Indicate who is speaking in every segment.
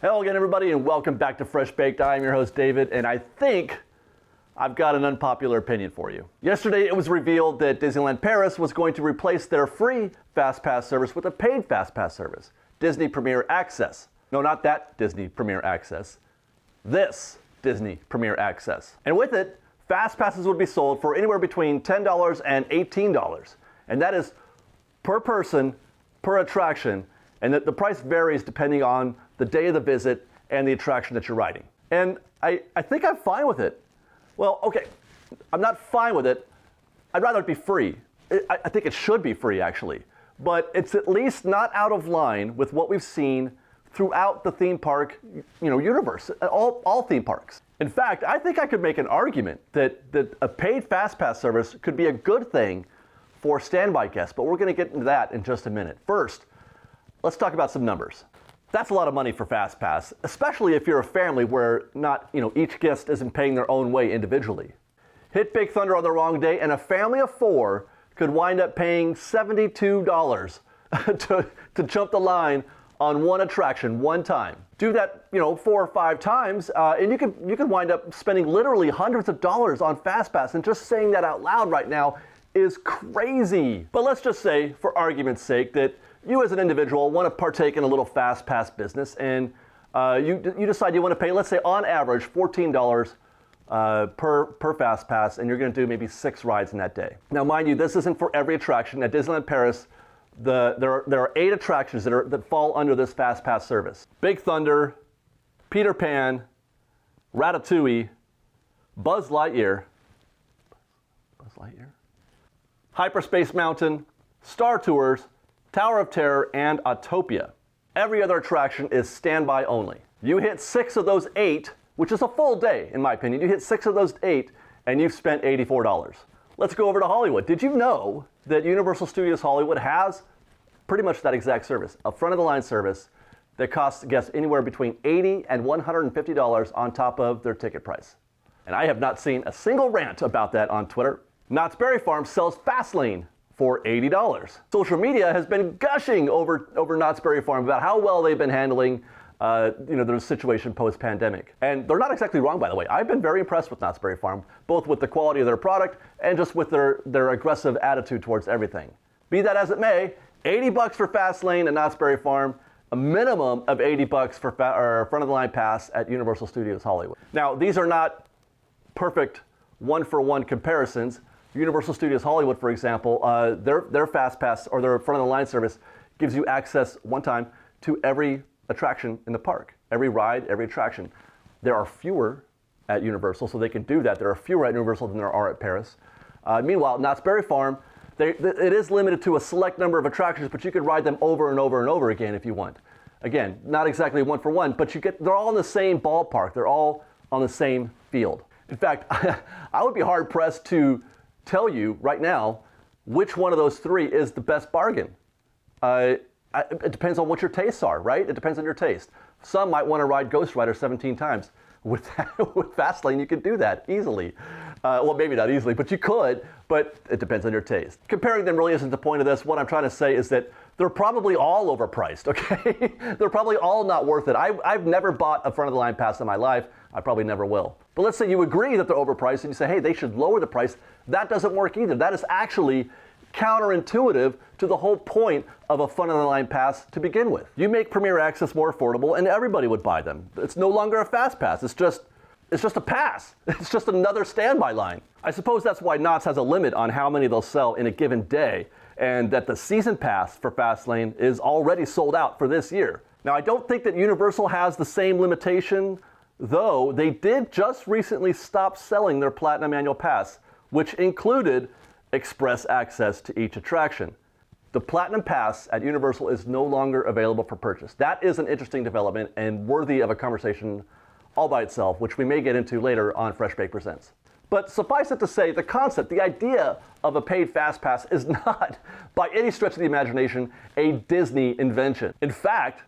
Speaker 1: Hello again, everybody, and welcome back to FreshBaked. I am your host, David, and I think I've got an unpopular opinion for you. Yesterday, it was revealed that Disneyland Paris was going to replace their free FastPass service with a paid FastPass service, Disney Premier Access. No, not that Disney Premier Access. This Disney Premier Access. And with it, FastPasses would be sold for anywhere between $10 and $18. And that is per person, per attraction, and the price varies depending on the day of the visit and the attraction that you're riding. And I think I'm fine with it. Well, okay, I'm not fine with it. I'd rather it be free. I think it should be free, actually. But it's at least not out of line with what we've seen throughout the theme park, universe, all theme parks. In fact, I think I could make an argument that a paid FastPass service could be a good thing for standby guests, but we're going to get into that in just a minute. First, let's talk about some numbers. That's a lot of money for FastPass, especially if you're a family where each guest isn't paying their own way individually. Hit Big Thunder on the wrong day, and a family of 4 could wind up paying $72 to jump the line on one attraction one time. Do that, 4 or 5 times, and you can wind up spending literally hundreds of dollars on FastPass. And just saying that out loud right now is crazy. But let's just say, for argument's sake, that you as an individual want to partake in a little FastPass business, and you decide you want to pay, let's say on average, $14 per FastPass, and you're going to do maybe 6 rides in that day. Now, mind you, this isn't for every attraction. At Disneyland Paris, there are 8 attractions that fall under this FastPass service: Big Thunder, Peter Pan, Ratatouille, Buzz Lightyear, Hyperspace Mountain, Star Tours, Tower of Terror, and Autopia. Every other attraction is standby only. You hit 6 of those 8, which is a full day, in my opinion. You hit 6 of those 8, and you've spent $84. Let's go over to Hollywood. Did you know that Universal Studios Hollywood has pretty much that exact service, a front-of-the-line service that costs guests anywhere between $80 and $150 on top of their ticket price? And I have not seen a single rant about that on Twitter. Knott's Berry Farm sells Fastlane for $80. Social media has been gushing over Knott's Berry Farm about how well they've been handling their situation post-pandemic. And they're not exactly wrong, by the way. I've been very impressed with Knott's Berry Farm, both with the quality of their product and just with their aggressive attitude towards everything. Be that as it may, $80 for Fastlane at Knott's Berry Farm, a minimum of $80 for front-of-the-line pass at Universal Studios Hollywood. Now, these are not perfect one-for-one comparisons. Universal Studios Hollywood, for example, their Fast Pass or their front-of-the-line service gives you access one time to every attraction in the park, every ride, every attraction. There are fewer at Universal, so they can do that. There are fewer at Universal than there are at Paris. Meanwhile, Knott's Berry Farm, it is limited to a select number of attractions, but you can ride them over and over and over again if you want. Again, not exactly one-for-one, but they're all in the same ballpark. They're all on the same field. In fact, I would be hard-pressed to tell you right now which one of those 3 is the best bargain. It depends on what your tastes are, right? It depends on your taste. Some might want to ride Ghost Rider 17 times. With Fastlane, you can do that easily. Well, maybe not easily, but you could, but it depends on your taste. Comparing them really isn't the point of this. What I'm trying to say is that they're probably all overpriced, okay? They're probably all not worth it. I've never bought a front-of-the-line pass in my life. I probably never will. But let's say you agree that they're overpriced and you say, hey, they should lower the price. That doesn't work either. That is actually counterintuitive to the whole point of a front-of-the-line pass to begin with. You make Premier Access more affordable and everybody would buy them. It's no longer a fast pass. It's just a pass. It's just another standby line. I suppose that's why Knott's has a limit on how many they'll sell in a given day, and that the season pass for Fastlane is already sold out for this year. Now, I don't think that Universal has the same limitation, though they did just recently stop selling their Platinum Annual Pass, which included express access to each attraction. The Platinum Pass at Universal is no longer available for purchase. That is an interesting development and worthy of a conversation all by itself, which we may get into later on FreshBaked Presents. But suffice it to say, the concept, the idea of a paid Fast Pass is not, by any stretch of the imagination, a Disney invention. In fact,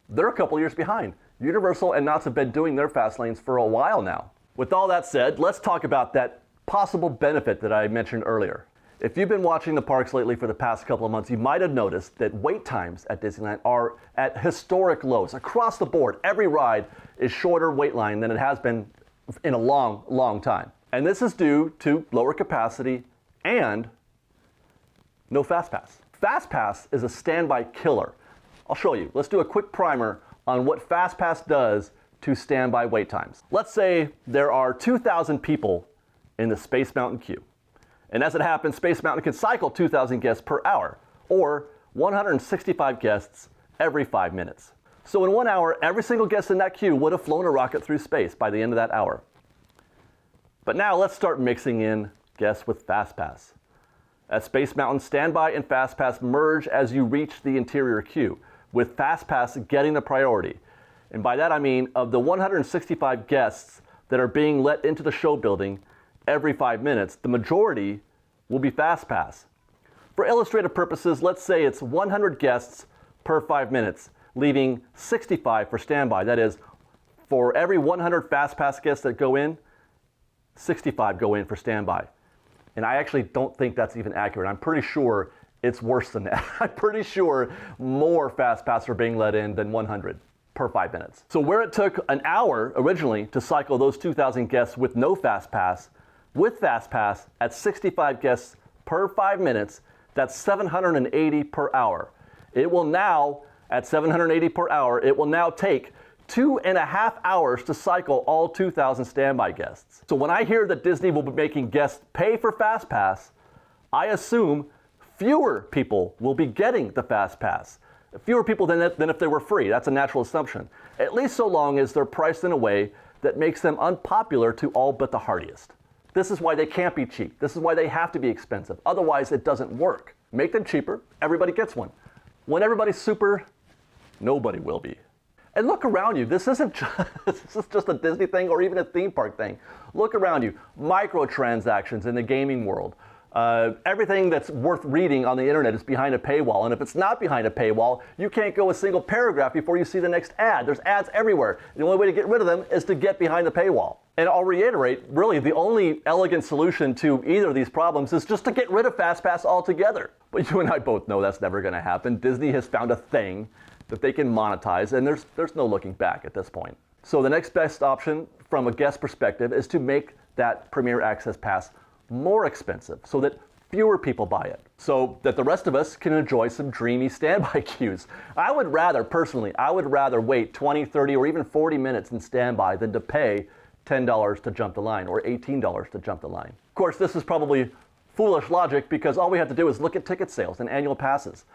Speaker 1: they're a couple years behind. Universal and Knott's have been doing their fast lanes for a while now. With all that said, let's talk about that possible benefit that I mentioned earlier. If you've been watching the parks lately for the past couple of months, you might have noticed that wait times at Disneyland are at historic lows. Across the board, every ride is shorter wait line than it has been in a long, long time. And this is due to lower capacity and no FastPass. FastPass is a standby killer. I'll show you. Let's do a quick primer on what FastPass does to standby wait times. Let's say there are 2,000 people in the Space Mountain queue. And as it happens, Space Mountain can cycle 2,000 guests per hour, or 165 guests every 5 minutes. So in 1 hour, every single guest in that queue would have flown a rocket through space by the end of that hour. But now let's start mixing in guests with FastPass. At Space Mountain, standby and FastPass merge as you reach the interior queue, with FastPass getting the priority. And by that I mean, of the 165 guests that are being let into the show building every 5 minutes, the majority will be FastPass. For illustrative purposes, let's say it's 100 guests per 5 minutes, leaving 65 for standby. That is, for every 100 FastPass guests that go in, 65 go in for standby. And I actually don't think that's even accurate. I'm pretty sure it's worse than that. I'm pretty sure more FastPass are being let in than 100 per 5 minutes. So where it took an hour originally to cycle those 2,000 guests with no FastPass, with FastPass at 65 guests per 5 minutes, that's 780 per hour. It will now, at 780 per hour, it will now take 2.5 hours to cycle all 2,000 standby guests. So when I hear that Disney will be making guests pay for FastPass, I assume fewer people will be getting the FastPass. Fewer people than if they were free. That's a natural assumption. At least so long as they're priced in a way that makes them unpopular to all but the hardiest. This is why they can't be cheap. This is why they have to be expensive. Otherwise, it doesn't work. Make them cheaper, everybody gets one. When everybody's super, nobody will be. And look around you. This isn't just a Disney thing or even a theme park thing. Look around you. Microtransactions in the gaming world. Everything that's worth reading on the internet is behind a paywall. And if it's not behind a paywall, you can't go a single paragraph before you see the next ad. There's ads everywhere. The only way to get rid of them is to get behind the paywall. And I'll reiterate, really, the only elegant solution to either of these problems is just to get rid of FastPass altogether. But you and I both know that's never going to happen. Disney has found a thing that they can monetize, and there's no looking back at this point. So the next best option from a guest perspective is to make that Premier Access Pass more expensive so that fewer people buy it, so that the rest of us can enjoy some dreamy standby queues. I would rather wait 20, 30, or even 40 minutes in standby than to pay $10 to jump the line or $18 to jump the line. Of course, this is probably foolish logic because all we have to do is look at ticket sales and annual passes.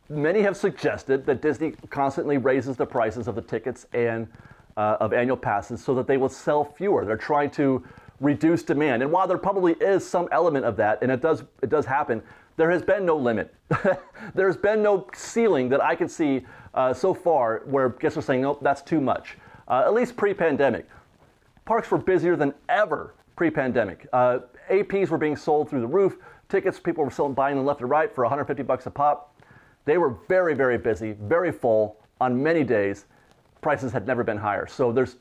Speaker 1: Many have suggested that Disney constantly raises the prices of the tickets and of annual passes so that they will sell fewer. They're trying to reduce demand. And while there probably is some element of that, and it does happen, there has been no limit. There's been no ceiling that I can see so far where guests are saying, nope, that's too much. At least pre-pandemic. Parks were busier than ever pre-pandemic. APs were being sold through the roof. Tickets, people were buying them left and right for $150 a pop. They were very, very busy, very full on many days. Prices had never been higher. So there's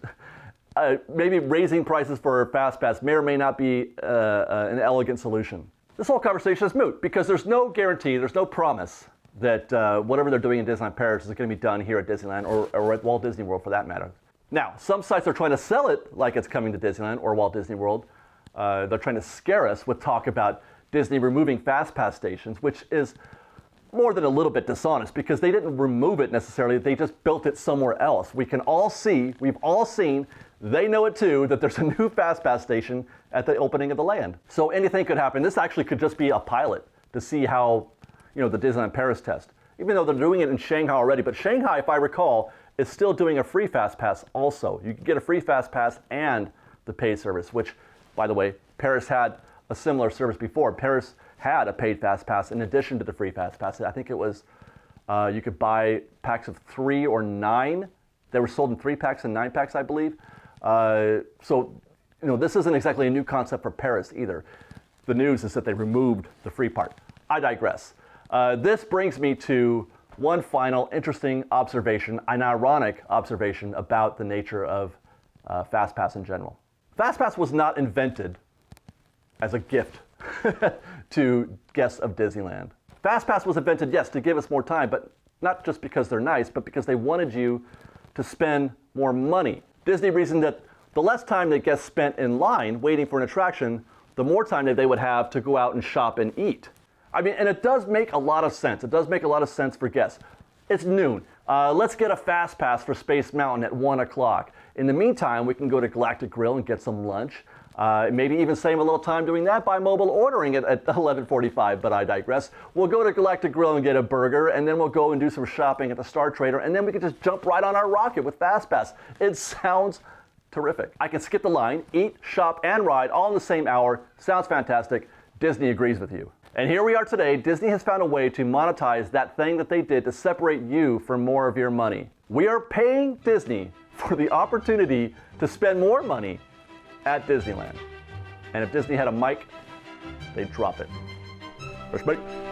Speaker 1: maybe raising prices for FastPass may or may not be an elegant solution. This whole conversation is moot because there's no guarantee, there's no promise that whatever they're doing in Disneyland Paris is going to be done here at Disneyland or at Walt Disney World for that matter. Now, some sites are trying to sell it like it's coming to Disneyland or Walt Disney World. They're trying to scare us with talk about Disney removing FastPass stations, which is more than a little bit dishonest because they didn't remove it necessarily, they just built it somewhere else. We can all see, we've all seen, they know it too, that there's a new FastPass station at the opening of the land. So anything could happen. This actually could just be a pilot to see how, the Disneyland Paris test. Even though they're doing it in Shanghai already, but Shanghai, if I recall, is still doing a free FastPass also. You can get a free FastPass and the paid service, which, by the way, Paris had a similar service before. Paris had a paid FastPass in addition to the free FastPass. I think it was, you could buy packs of 3 or 9. They were sold in 3 packs and 9 packs, I believe. So, this isn't exactly a new concept for Paris either. The news is that they removed the free part. I digress. This brings me to one final interesting observation, an ironic observation about the nature of FastPass in general. FastPass was not invented as a gift to guests of Disneyland. FastPass was invented, yes, to give us more time, but not just because they're nice, but because they wanted you to spend more money. Disney reasoned that the less time that guests spent in line waiting for an attraction, the more time that they would have to go out and shop and eat. I mean, and it does make a lot of sense. It does make a lot of sense for guests. It's noon. Let's get a fast pass for Space Mountain at 1 o'clock. In the meantime, we can go to Galactic Grill and get some lunch. Maybe even save a little time doing that by mobile ordering it at 11:45, but I digress. We'll go to Galactic Grill and get a burger, and then we'll go and do some shopping at the Star Trader, and then we can just jump right on our rocket with FastPass. It sounds terrific. I can skip the line, eat, shop, and ride all in the same hour. Sounds fantastic. Disney agrees with you. And here we are today. Disney has found a way to monetize that thing that they did to separate you from more of your money. We are paying Disney for the opportunity to spend more money at Disneyland. And if Disney had a mic, they'd drop it. FreshBaked.